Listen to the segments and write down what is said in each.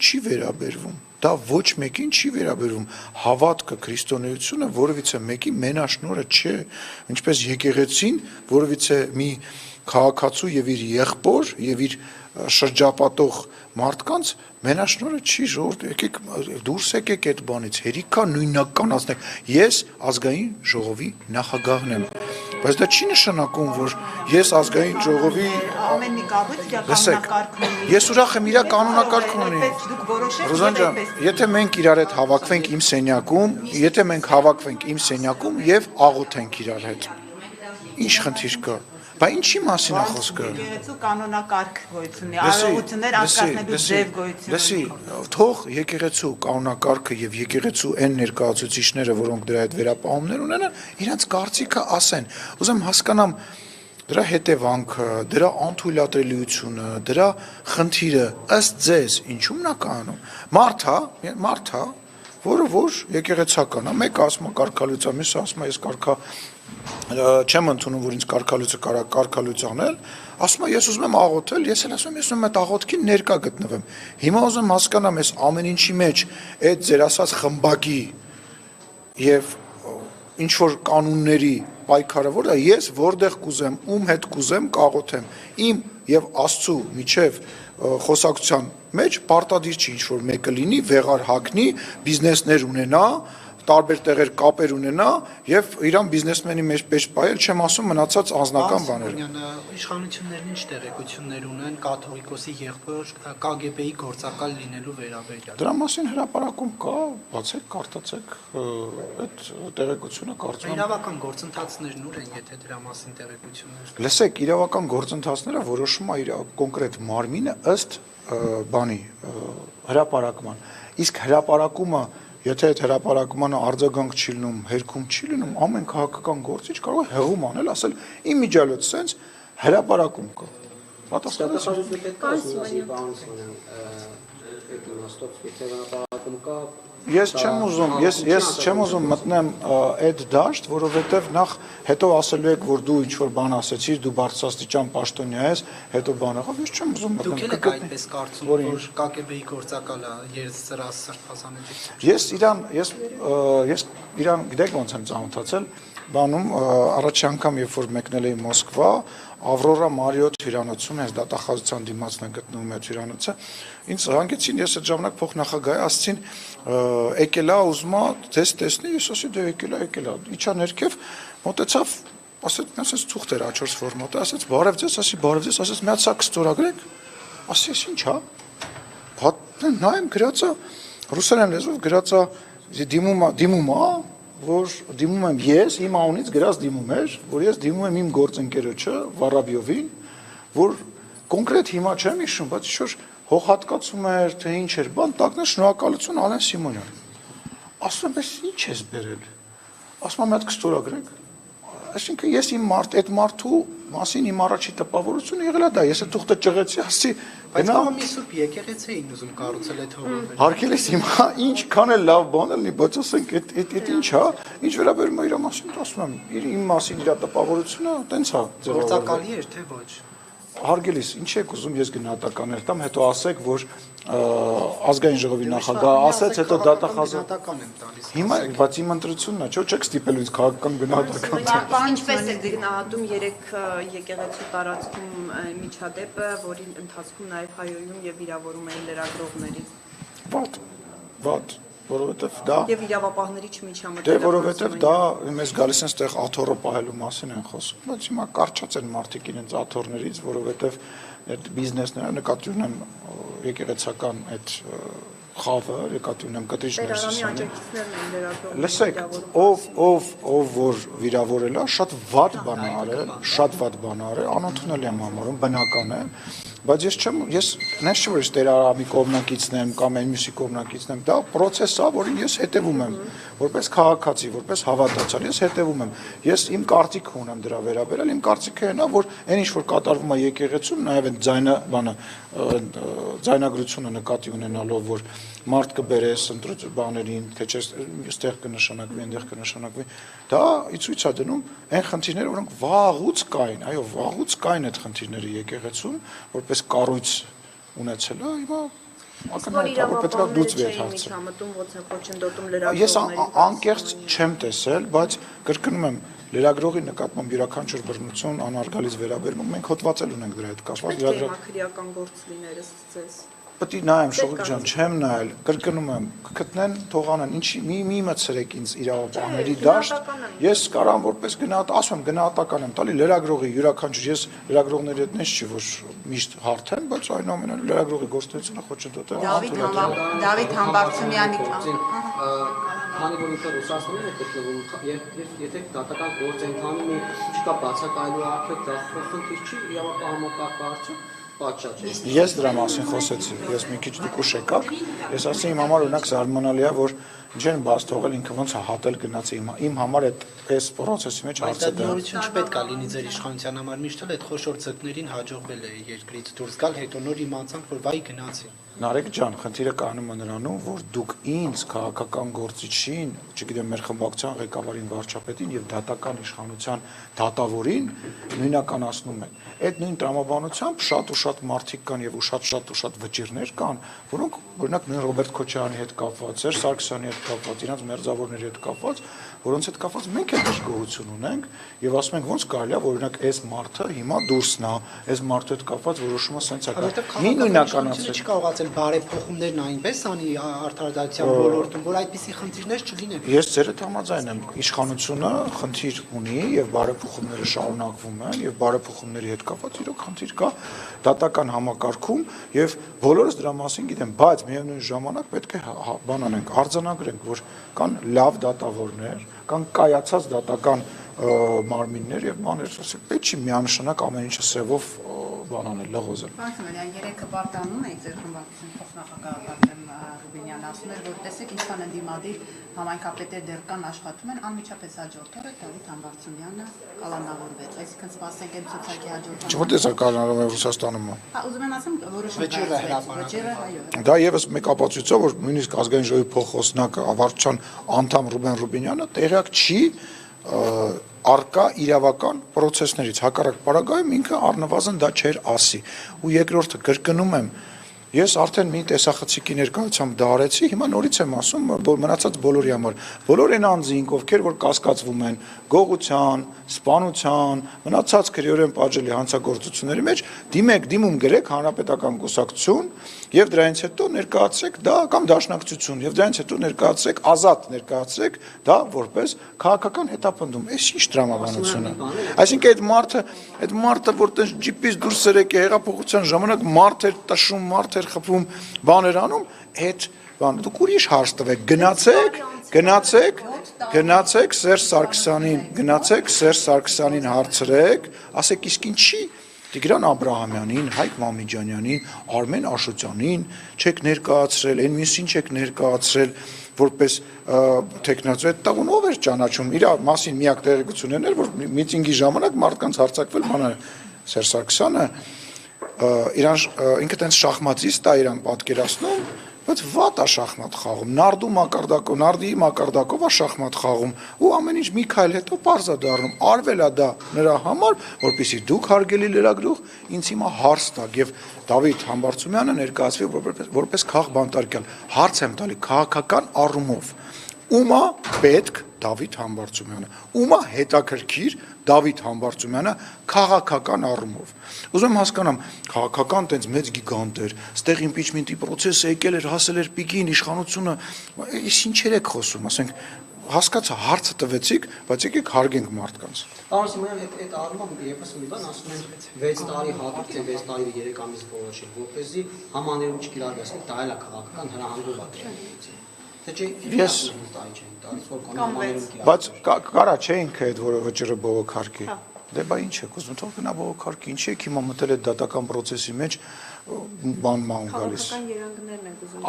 չի վերաբերվում, դա ոչ մեկին չի վերաբերվում, հավատքը, քրիստոնեությունը որևիցե մեկի մենաշնորհը չէ, ինչպես եկեղեցին որևիցե մի քաղաքացու եւ իր եղբոր եւ իր շրջապատող մարդկանց մենաշնորհը չի, ժողովուրդ, եկեք դուրս եկեք այդ բանից, հերիքա նույնականացնեք, ես ազգային ժողովի նախագահն եմ, բայց դա չի նշանակում, որ ես ազգային ժողովի ամեն մի կառույց իր կանոնակարգ ունի, ես ուրախ եմ իր կանոնակարգ ունի, Ռուզան ջան, եթե մենք իրար հետ հավաքվենք իմ սենյակում, եթե մենք հավաքվենք իմ սենյակում եւ աղոթենք իրար հետ, ինչ խնդիր կա, Բա ինչի մասին է խոսքը։ Եկեղեցու կանոնակարգ գոյություն ունի, արարողություններ անցկացնելու ձև գոյություն ունի։ Լսի, թող եկեղեցու կանոնակարգը եւ եկեղեցու այն ներկայացուցիչները, որոնք դրա հետ վերապահումներ ունենան, իրենց կարծիքը ասեն։ Ուզում հասկանամ դրա հետևանքը, դրա անթույլատրելիությունը, դրա խնդիրը ըստ ձեզ ինչու՞մն է կանում։ Մարդ է, որը որ եկեղեցական է, մեկը ասում է կարգալույց, մյուսը ասում է ես չեմ ընդունում, որ ինձ կարգալույց անել, ասում է ես ուզում եմ աղոթել, ես էլ ասում եմ ես ուզում եմ այդ աղոթքին ներկա գտնվեմ։ Հիմա ուզում հասկանամ ես ամեն ինչի մեջ այդ ձեր ասած խմբակի եւ ինչ որ կանոնների պայքարը որ է, ես որտեղ կուզեմ, ում հետ կուզեմ կաղոթեմ։ Իմ եւ Աստծու միջև խոսակցության մեջ պարտադիր չի ինչ որ մեկը լինի, վեղար հագնի, բիզնեսներ ունենա, տարբեր տեղեր կապեր ունենա եւ իրան բիզնեսմենի մեջ պես պայել չեմ ասում մնացած անձնական բաները։ Իշխանություններն ինչ տեղեկություններ ունեն կաթողիկոսի եղբոր KGB-ի գործակալ լինելու վերաբերյալ։ Դրա մասին հրապարակում կա, բացեք, կարդացեք, այդ տեղեկությունը կարծում եմ։ Իրավական գործընթացներն ուր են, եթե դրա մասին տեղեկություններ կան։ Լսեք, իրավական գործընթացները որոշում է իր կոնկրետ մարմինը ըստ բանի հրապարակման։ Իսկ հրապարակումը Եթե այդ հրապարակմանը արձագանք չի լինում, հերքում չի լինում, ամեն քաղաքական գործիչ կարող է հեղում անել, ասել իմ միջալոց սենց հրապարակում կա։ Ես չեմ ուզում մտնեմ այդ դաշտ, որովհետև նախ հետո ասելու եք, որ դու ինչ-որ բան ասեցիր, դու բարձրաստիճան պաշտոնյա ես, հետո բան եղավ, ես չեմ ուզում մտնել։ Դուք եք այդպես կարծում, որ KGB-ի գործակալը սրբազան է։ Ես իրան գիտեք ոնց եմ ծանոթացել, բանում առաջի անգամ երբ որ մեկնել էի Մոսկվա, Ավրորա Մարիոտ հյուրանոցում, հենց դատախազության դիմացն է գտնվում այդ հյուրանոցը, ինձ հանգեցին, ես այդ ժամանակ փոխնախագահ ասցին, եկել է ուզում է ձեզ տեսնի, ես ասի դե եկել է, իջա ներքև, մոտեցավ, ասեց ցուղթ էր A4 ֆորմատը, ասեց բարև ձեզ, ասեց մի հատ սա կստորագրեք, ասի ես ինչ հա, նայեմ գրած է, ռուսերեն լեզվով գրած է դիմում է, որ դիմում եմ ես, իմ անունից գրած դիմում էր, որ ես դիմում եմ իմ գործընկերոջը Վարաբյովին, որ կոնկրետ հիմա չեմ հիշում, բայց ինչ-որ հողհատկացում էր, թե ինչ էր, բան տակն է շնորհակալություն Ալեն Սիմոնյան։ Ասում եմ, ես ինչ ես բերել։ Ասում եմ, մի հատ կստորագրենք։ Այսինքն ես իմ այդ մարդու մասին իմ առաջի տպավորությունը եղել է դա, ես այդ թուղթը ճղեցի, ասի, բայց մի սուրբ եկեղեցի էին ուզում կառուցել այդ հողով։ Հարկելիս հիմա ինչքան էլ լավ բան լինի, բայց ասենք այդ ինչ հա, ինչ վերաբերում է իր մասին, ասում եմ, իմ մասին իր տպավորությունը տենց հա գործակալի էր թե ոչ։ Հարգելիս, ինչ եք ուզում ես գնահատականներ տամ, հետո ասեք, որ ազգային ժողովի նախագահ ասեց, հետո դատախազական եմ տալիս։ Հիմա բայց իմ ընտրությունն է, չեք ստիպել ինձ քաղաքական գնահատական։ Ինչպես եք գնահատում 3 եկեղեցու տարածքում միջադեպը, որի ընթացքում նաև հայոյում եւ վիրավորում էին լրագրողների։ Վատ, որովհետև դա եւ իրավապահների չմիջամտել։ Դե որովհետև դա մեզ գալիս են ստեղ աթոռը պահելու մասին են խոսում, բայց հիմա կարճած են մարդիկ իրենց աթոռներից, որովհետև այդ բիզնեսները նկատի ունեմ եկեղեցական այդ խավը, նկատի ունեմ կտրիչներ սիսան։ Լսեք, ով որ վիրավորել է, շատ վատ բան արել, անընդունել եմ համարում, բնական է, բայց ես նենց չէ որ ես Տեր Արամի կողմնակիցն եմ կամ այն մյուսի կողմնակիցն եմ, դա process է, որին ես հետևում եմ, որպես քաղաքացի, որպես հավատացյալ, ես հետևում եմ, ես իմ կարծիքը ունեմ դրա վերաբերյալ, իմ կարծիքը այն է, որ այն ինչ որ կատարվում է եկեղեցում, նաև այն ձայնագրությունը նկատի ունենալով, որ մարդ կբերես ընտրություն բաներին, թե չէ այստեղ կնշանակվի, այնտեղ կնշանակվի, դա ցույց է դնում այն խնդիրները, որոնք վաղուց կային, այո, վաղուց կային այդ խնդիրները եկեղեցում, որպես կառույց ունեցել է, հիմա պետք է լուծվի այդ հարցը։ Ես անկեղծ չեմ տեսել, բայց կրկնում եմ, լրագրողի նկատմամբ յուրաքանչյուր բռնություն անարգալից վերաբերվում, մենք հոդվածել ունենք դրա հետ կապված, քրեական գործ լիներ ըստ Պետք է նայեմ Շողիկ ջան, չեմ նայել, կրկնում եմ, կգտնեն, թողանեն, ինչի մի մցրեք ինձ իրավաբանների դաշտ, ես կարամ որպես ասում եմ գնահատական եմ տալի լրագրողի յուրաքանչյուր, ես լրագրողների հետ նես չի, որ միշտ հարթ եմ, բայց այնուամենայնիվ լրագրողի գործունեությունը խոչընդոտել Դավիթ Համբարձումյանի Քանի որ ինքը Ռուսաստանում է գտնվում, եթե դատական գործ են տանում ու չկա բացակայելու արգելք, դա խնդիր չի, իրավապահ համակարգը արդյոք պատշաճ է։ Ես դրա մասին խոսեցի, ես մի քիչ դուք ուշ եկաք, ես ասացի իմ համար օրինակ զարմանալի է, որ չեն բաց թողել ինքը ոնց է հատել գնաց իմ համար այս պրոցեսի մեջ հարցը դա։ Նորություն չպետք է լինի ձեր իշխանության համար միշտ էլ այդ խոշոր ցկներին հաջողվել է երկրից դուրս գալ, հետո նոր իմացանք, որ վայ գնացին։ Նարեկ ջան, խնդիրը կանում է նրանում, որ դուք ինձ քաղաքական գործիչին, չգիտեմ, մեր խմբակցության ղեկավարին, վարչապետին եւ դատական իշխանության դատավորին նույնականացնում են։ Այդ նույն տրամաբանությամբ շատ ու շատ մարդիկ կան եւ շատ վճիրներ կան, որոնք օրինակ նույն Ռոբերտ Քոչարյանի հետ կապված, Սերժ Սարգսյանի հետ կապված, իրենց մերձավորների հետ կապված, որոնց հետ կապված մենք էլ դժգոհություն ունենք եւ ասում ենք ոնց կարելի է որ օրինակ այս մարդը հիմա դուրսն է, այս մարդու հետ կապված որոշումը սենց է կա։ Մի նույնականացել չկարողացել բարեփոխումներն այնպես անի արդարադատության ոլորտում, որ այդպիսի խնդիրներ չլինեն։ Ես ձեր հետ համաձայն եմ, իշխանությունը խնդիր ունի եւ բարեփոխումները շարունակվում են եւ բարեփոխումների հետ կապված իրոք խնդիր կա դատական համակարգում եւ բոլորս դրա մասին գիտեն, բայց միևնույն ժամանակ պետք է բան անենք, արձանագրենք, որ կան լավ դատավորներ, կան կայացած դատական մարմիններ եւ բաներ, ասենք, պետք չի միանշանակ ամեն ինչը սևով բան անել, լղոզել։ Պարոն երեքը պարտանում եք ձեր խմբակցության փոխնախագահ Արտեմ Ռուբինյանը ասում էր, որ տեսեք ինչքան ընդդիմադիր համայնքապետեր դեռ կան աշխատում են, անմիջապես հաջորդ օրը Դավիթ Համբարձումյանը կալանավորվեց, այսինքն սպասենք այդ ցուցակի հաջորդ։ Չգիտես կալանավորվում է Ռուսաստանում։ Ուզում եմ ասեմ, որոշում վճիռը հայո։ Դա եւս մեկ ապացույց է, որ նույնիսկ ազգային ժողովի փոխոսնակ վարչության անդամ Ռուբեն Ռուբինյանը տեղյակ չի արկա իրավական process-ներից հակառակ պարագայում ինքը առնվազն դա չէր ասի ու երկրորդը կրկնում եմ ես արդեն մի տեսախցիկի ներկայությամբ դա արեցի հիմա նորից եմ ասում մնացած բոլորի համար բոլոր այն անձինք ովքեր որ կասկածվում են գողության սպանության մնացած քրեորեն պատժելի հանցագործությունների մեջ դիմում գրեք հանրապետական կուսակցություն եւ դրանից հետո ներկայացրեք դա կամ դաշնակցություն եւ դրանից հետո ներկայացրեք ազատ ներկայացրեք դա որպես քաղաքական հետապնդում այս ինչ տրամաբանություն է այսինքն այդ մարդը որ տես ջիպից դուրս երեք հեղափոխության ժամանակ մարդ էր տշում մարդ էր խփում բաներ անում այդ բան դուք ուրիշ հարց տվեք գնացեք Սերժ Սարգսյանին հարցրեք ասեք իսկ ինչի Տիգրան Աբրահամյանին, Հայկ Մամիջանյանին, Արմեն Աշոտյանին չեք ներկայացրել, այն մյուսին չեք ներկայացրել որպես տեխնացու այդ տաղուն ով էր ճանաչում իր մասին միակ տեղեկությունն էր որ միտինգի ժամանակ մարդկանց հարձակվել բանը Սերժ Սարգսյանը ինքը տենց շախմատիստ է իրան պատկերացնում բայց վատ է շախմատ խաղում նարդի մակարդակով է շախմատ խաղում ու ամեն ինչ մի քայլ հետո պարզ է դառնում արվել է դա նրա համար որպեսզի դուք հարգելի լրագրող ինձ հիմա հարց տաք եւ Դավիթ Համբարձումյանը ներկայացվի որպես քաղբանտարկյալ հարց եմ տալի քաղաքական առումով ումա պետք Դավիթ Համբարձումյանը ումա հետաքրքիր Դավիթ Համբարձումյանը քաղաքական առումով ուզում եմ հասկանամ քաղաքական տենց մեծ գիգանտ էր ստեղ իմպիչմենտի process-ը եկել էր հասել էր պիկին իշխանությունը ის ինչեր եք խոսում ասենք հասկացա հարցը տվեցիք բայց եկեք հարգենք մարդկանց Պարոն Սիմոնյան այդ առումով եւս մի բան ասում են 6 տարի հատուկ թե 6 տարի 3 ամիս որոշել որպեսզի համաներում չկիրառվի ասենք դա էլ է քաղաքական հրահանգով է Ես բայց կարա չէ ինքը այդ որը վճռը բողոքարկի դե բա ինչ եք ուզում թող գնա բողոքարկի ինչ եք հիմա մտել այդ դատական process-ի մեջ բան գալիս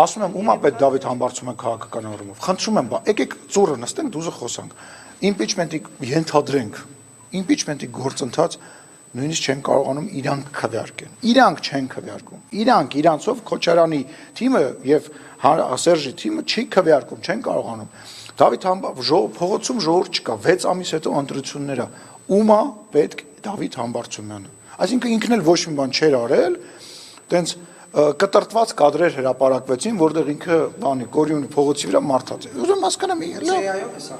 ասում եմ ումա պետք Դավիթ Համբարձումյան քաղաքական առումով խնդրում եմ բա եկեք ծուռը նստենք դուզը խոսանք impeachment-ի ենթադրենք impeachment-ի գործընթաց նույնիսկ չեն կարողանում իրանք քվեարկեն իրանք չեն քվեարկում իրանցով Քոչարյանի թիմը եւ Սերժի թիմը չի քվեարկում չեն կարողանում Դավիթ փողոցում ժողովուրդ չկա 6 ամիս հետո ընտրություններ է ումա պետք Դավիթ Համբարձումյանը այսինքն ինքն էլ ոչ մի բան չէր արել տենց կտրտված կադրեր հրապարակվեցին, որտեղ ինքը բանի Գորյունի փողոցի վրա մարդած է։ Ուզում հասկանամ, AI-ով է սա։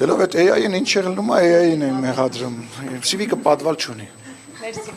դելով այդ AI-ին ինչ եղնում է, AI-ին են մեղադրում։ Սիվիկը պատվալ չունի։ Մերսի։